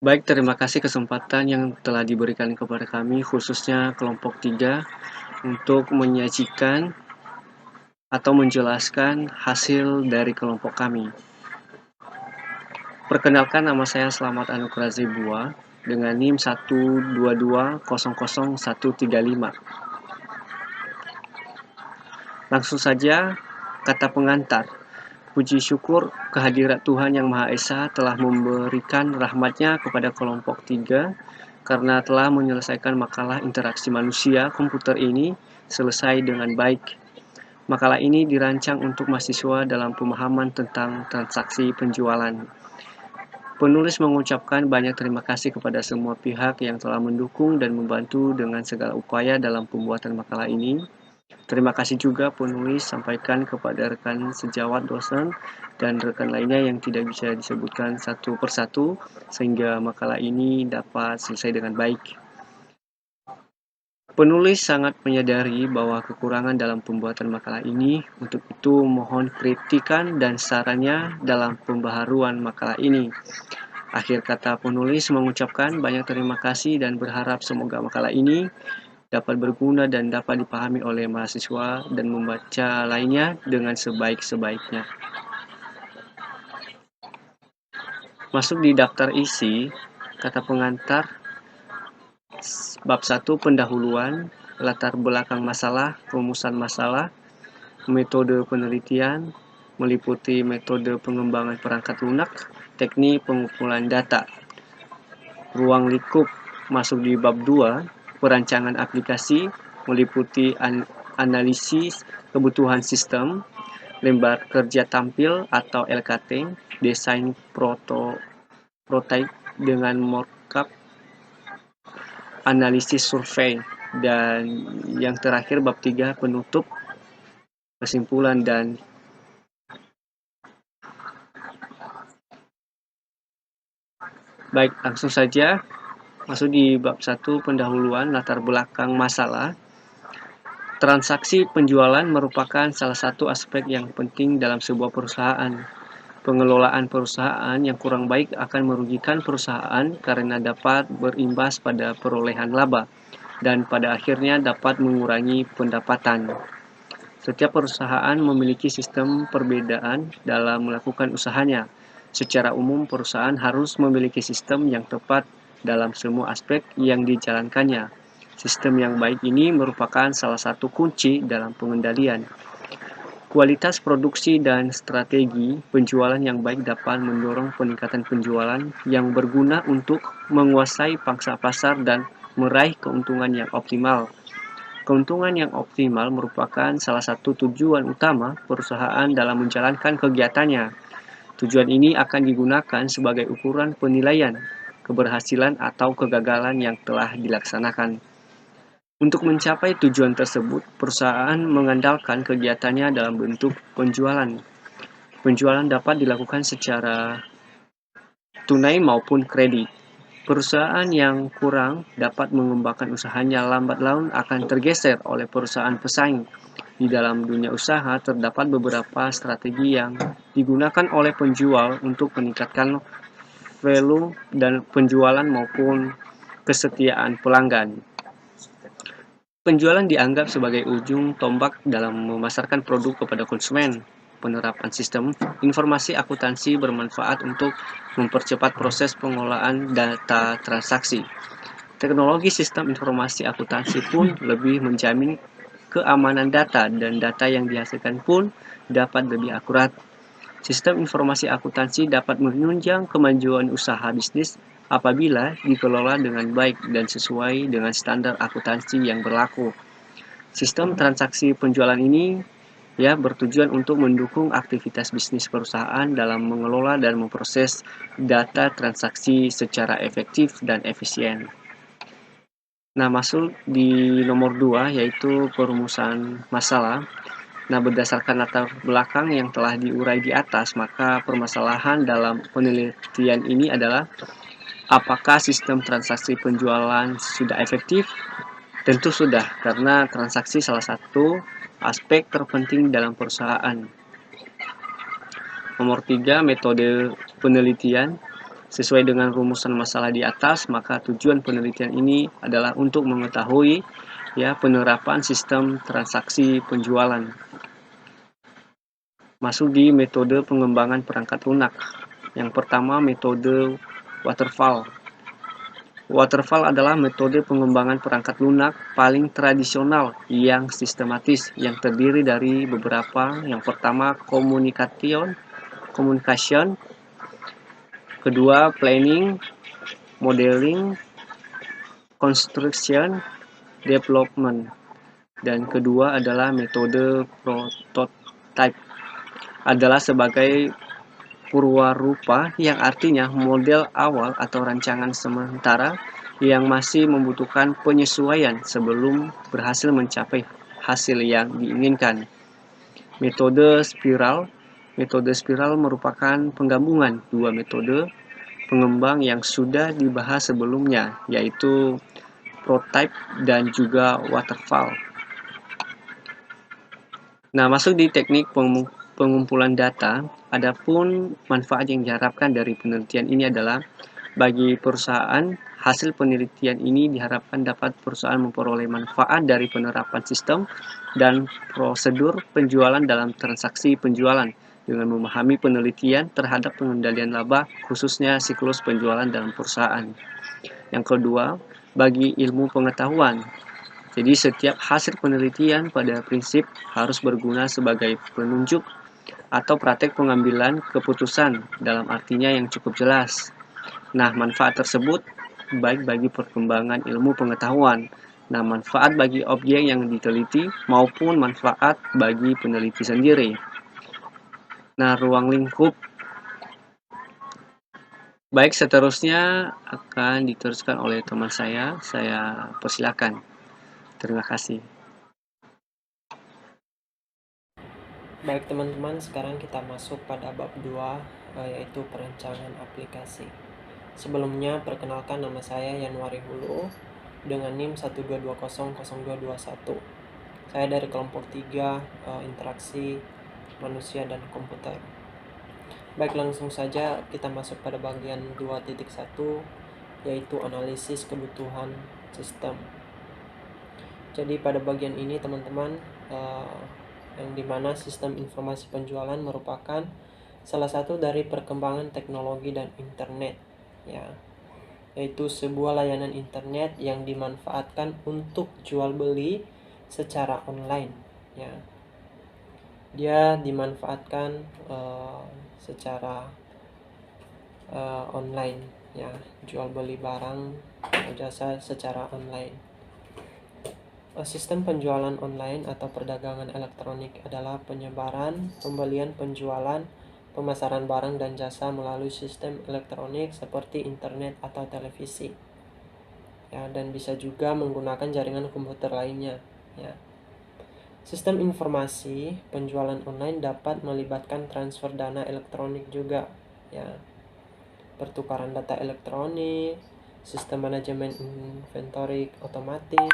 Baik, terima kasih kesempatan yang telah diberikan kepada kami, khususnya kelompok 3, untuk menyajikan atau menjelaskan hasil dari kelompok kami. Perkenalkan, nama saya Slamet Anugrah Zebua dengan NIM 122000135. Langsung saja, kata pengantar. Puji syukur kehadirat Tuhan Yang Maha Esa telah memberikan rahmat-Nya kepada kelompok 3 karena telah menyelesaikan makalah interaksi manusia komputer ini selesai dengan baik. Makalah ini dirancang untuk mahasiswa dalam pemahaman tentang transaksi penjualan. Penulis mengucapkan banyak terima kasih kepada semua pihak yang telah mendukung dan membantu dengan segala upaya dalam pembuatan makalah ini. Terima kasih juga penulis sampaikan kepada rekan sejawat dosen dan rekan lainnya yang tidak bisa disebutkan satu persatu sehingga makalah ini dapat selesai dengan baik. Penulis sangat menyadari bahwa kekurangan dalam pembuatan makalah ini, untuk itu mohon kritikan dan sarannya dalam pembaharuan makalah ini. Akhir kata penulis mengucapkan banyak terima kasih dan berharap semoga makalah ini dapat berguna dan dapat dipahami oleh mahasiswa dan membaca lainnya dengan sebaik-sebaiknya. Masuk di daftar isi, kata pengantar, bab 1 pendahuluan, latar belakang masalah, rumusan masalah, metode penelitian, meliputi metode pengembangan perangkat lunak, teknik pengumpulan data. Ruang lingkup masuk di bab 2, perancangan aplikasi, meliputi analisis kebutuhan sistem, lembar kerja tampil atau LKT, desain prototype dengan mockup, analisis survei, dan yang terakhir bab 3 penutup, kesimpulan dan baik, langsung saja masuk di bab 1 pendahuluan latar belakang masalah. Transaksi penjualan merupakan salah satu aspek yang penting dalam sebuah perusahaan. Pengelolaan perusahaan yang kurang baik akan merugikan perusahaan karena dapat berimbas pada perolehan laba dan pada akhirnya dapat mengurangi pendapatan. Setiap perusahaan memiliki sistem perbedaan dalam melakukan usahanya. Secara umum, perusahaan harus memiliki sistem yang tepat dalam semua aspek yang dijalankannya. Sistem yang baik ini merupakan salah satu kunci dalam pengendalian. Kualitas produksi dan strategi penjualan yang baik dapat mendorong peningkatan penjualan yang berguna untuk menguasai pangsa pasar dan meraih keuntungan yang optimal. Keuntungan yang optimal merupakan salah satu tujuan utama perusahaan dalam menjalankan kegiatannya. Tujuan ini akan digunakan sebagai ukuran penilaian keberhasilan atau kegagalan yang telah dilaksanakan. Untuk mencapai tujuan tersebut, perusahaan mengandalkan kegiatannya dalam bentuk penjualan. Penjualan dapat dilakukan secara tunai maupun kredit. Perusahaan yang kurang dapat mengembangkan usahanya lambat laun akan tergeser oleh perusahaan pesaing. Di dalam dunia usaha terdapat beberapa strategi yang digunakan oleh penjual untuk meningkatkan value dan penjualan maupun kesetiaan pelanggan. Penjualan dianggap sebagai ujung tombak dalam memasarkan produk kepada konsumen. Penerapan sistem informasi akuntansi bermanfaat untuk mempercepat proses pengolahan data transaksi. Teknologi sistem informasi akuntansi pun lebih menjamin keamanan data dan data yang dihasilkan pun dapat lebih akurat. Sistem informasi akuntansi dapat menunjang kemajuan usaha bisnis apabila dikelola dengan baik dan sesuai dengan standar akuntansi yang berlaku. Sistem transaksi penjualan ini bertujuan untuk mendukung aktivitas bisnis perusahaan dalam mengelola dan memproses data transaksi secara efektif dan efisien. Nah, masuk di nomor 2 yaitu perumusan masalah. Nah, berdasarkan latar belakang yang telah diurai di atas, maka permasalahan dalam penelitian ini adalah apakah sistem transaksi penjualan sudah efektif? Tentu sudah, karena transaksi salah satu aspek terpenting dalam perusahaan. Nomor 3, metode penelitian. Sesuai dengan rumusan masalah di atas, maka tujuan penelitian ini adalah untuk mengetahui penerapan sistem transaksi penjualan. Masuk di metode pengembangan perangkat lunak. Yang pertama, metode waterfall. Waterfall adalah metode pengembangan perangkat lunak paling tradisional yang sistematis, yang terdiri dari beberapa. Yang pertama, communication. Kedua, planning, modeling, construction, development. Dan kedua adalah metode prototype. Adalah sebagai purwarupa yang artinya model awal atau rancangan sementara yang masih membutuhkan penyesuaian sebelum berhasil mencapai hasil yang diinginkan. Metode spiral. Metode spiral merupakan penggabungan dua metode pengembang yang sudah dibahas sebelumnya, yaitu prototype dan juga waterfall. Nah, masuk di teknik pengumpulan data, adapun manfaat yang diharapkan dari penelitian ini adalah bagi perusahaan, hasil penelitian ini diharapkan dapat perusahaan memperoleh manfaat dari penerapan sistem dan prosedur penjualan dalam transaksi penjualan dengan memahami penelitian terhadap pengendalian laba, khususnya siklus penjualan dalam perusahaan. Yang kedua, bagi ilmu pengetahuan. Jadi setiap hasil penelitian pada prinsip harus berguna sebagai penunjuk atau praktek pengambilan keputusan dalam artinya yang cukup jelas. Nah, manfaat tersebut baik bagi perkembangan ilmu pengetahuan, nah manfaat bagi objek yang diteliti maupun manfaat bagi peneliti sendiri. Nah, ruang lingkup. Baik, seterusnya akan diteruskan oleh teman saya persilakan. Terima kasih. Baik teman-teman, sekarang kita masuk pada bab 2, yaitu perancangan aplikasi. Sebelumnya, perkenalkan nama saya Yanwari Hulu dengan NIM 1220021. Saya dari kelompok 3, interaksi manusia dan komputer. Baik, langsung saja kita masuk pada bagian 2.1, yaitu analisis kebutuhan sistem. Jadi pada bagian ini teman-teman, yang dimana sistem informasi penjualan merupakan salah satu dari perkembangan teknologi dan internet, yaitu sebuah layanan internet yang dimanfaatkan untuk jual beli secara online. Dia dimanfaatkan secara online, jual beli barang atau jasa secara online. Sistem penjualan online atau perdagangan elektronik adalah penyebaran, pembelian, penjualan, pemasaran barang dan jasa melalui sistem elektronik seperti internet atau televisi, dan bisa juga menggunakan jaringan komputer lainnya. Sistem informasi penjualan online dapat melibatkan transfer dana elektronik juga, pertukaran data elektronik, sistem manajemen inventory otomatis,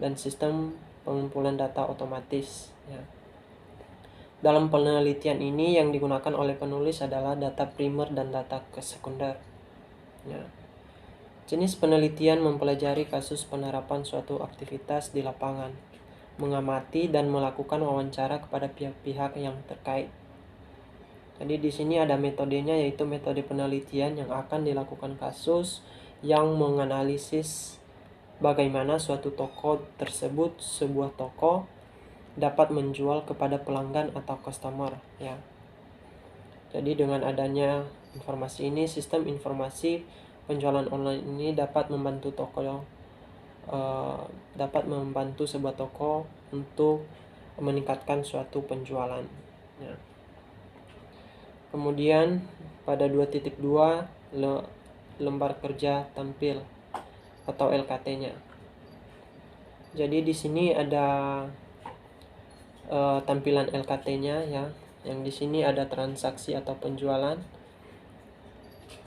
dan sistem pengumpulan data otomatis. Dalam penelitian ini yang digunakan oleh penulis adalah data primer dan data sekunder. Jenis penelitian mempelajari kasus penerapan suatu aktivitas di lapangan, mengamati dan melakukan wawancara kepada pihak-pihak yang terkait. Jadi di sini ada metodenya, yaitu metode penelitian yang akan dilakukan kasus yang menganalisis bagaimana suatu toko tersebut, sebuah toko, dapat menjual kepada pelanggan atau customer. Jadi dengan adanya informasi ini, sistem informasi penjualan online ini dapat membantu sebuah toko untuk meningkatkan suatu penjualan. Kemudian pada 2.2 lembar kerja tampil atau LKT-nya. Jadi di sini ada tampilan LKT-nya, yang di sini ada transaksi atau penjualan.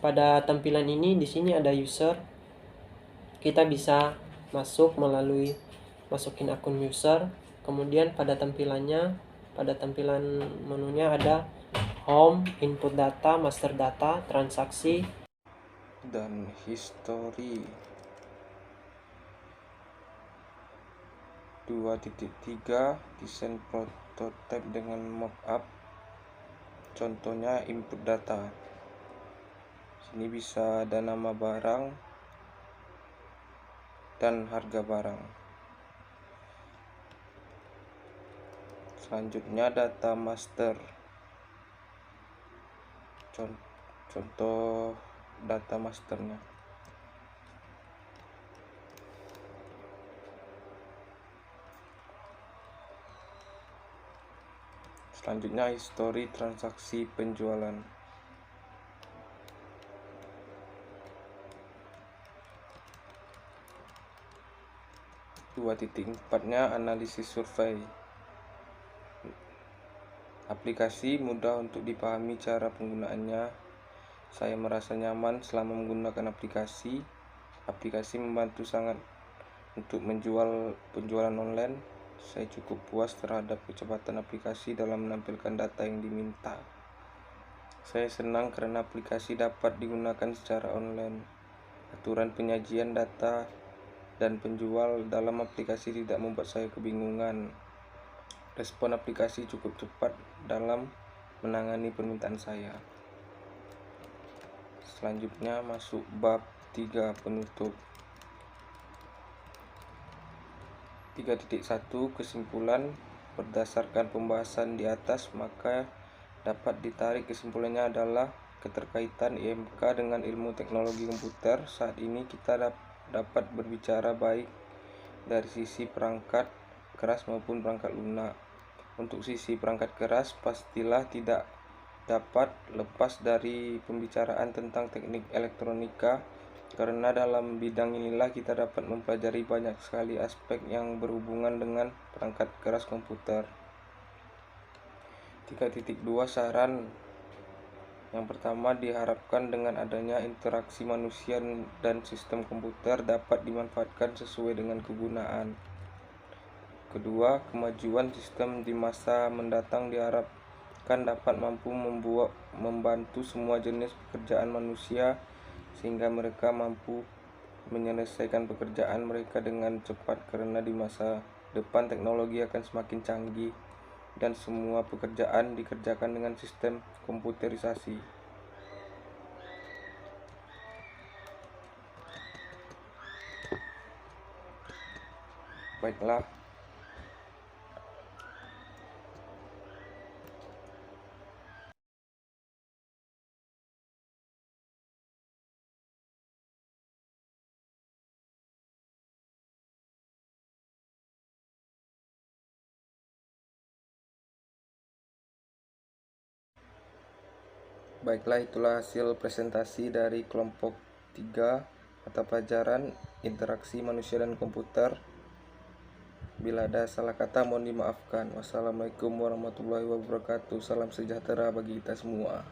Pada tampilan ini di sini ada user. Kita bisa masuk melalui masukin akun user. Kemudian pada tampilan menunya ada home, input data, master data, transaksi, dan history. 2.3 desain prototipe dengan mockup. Contohnya input data. Sini bisa ada nama barang dan harga barang. Selanjutnya data master. Contoh data masternya. Selanjutnya histori transaksi penjualan. Dua titik empatnya analisis survei. Aplikasi mudah untuk dipahami cara penggunaannya. Saya merasa nyaman selama menggunakan aplikasi. Aplikasi membantu sangat untuk penjualan online. Saya cukup puas terhadap kecepatan aplikasi dalam menampilkan data yang diminta. Saya senang karena aplikasi dapat digunakan secara online. Aturan penyajian data dan penjual dalam aplikasi tidak membuat saya kebingungan. Respon aplikasi cukup cepat dalam menangani permintaan saya. Selanjutnya masuk bab 3 penutup. 3.1 kesimpulan. Berdasarkan pembahasan di atas, maka dapat ditarik kesimpulannya adalah keterkaitan IMK dengan ilmu teknologi komputer. Saat ini kita dapat berbicara baik dari sisi perangkat keras maupun perangkat lunak. Untuk sisi perangkat keras, pastilah tidak dapat lepas dari pembicaraan tentang teknik elektronika, karena dalam bidang inilah kita dapat mempelajari banyak sekali aspek yang berhubungan dengan perangkat keras komputer. 3.2 saran. Yang pertama, diharapkan dengan adanya interaksi manusia dan sistem komputer dapat dimanfaatkan sesuai dengan kegunaan. Kedua, kemajuan sistem di masa mendatang diharapkan dapat mampu membantu semua jenis pekerjaan manusia sehingga mereka mampu menyelesaikan pekerjaan mereka dengan cepat, karena di masa depan teknologi akan semakin canggih dan semua pekerjaan dikerjakan dengan sistem komputerisasi. Baiklah, itulah hasil presentasi dari kelompok 3 mata pelajaran interaksi manusia dan komputer. Bila ada salah kata mohon dimaafkan. Wassalamualaikum warahmatullahi wabarakatuh. Salam sejahtera bagi kita semua.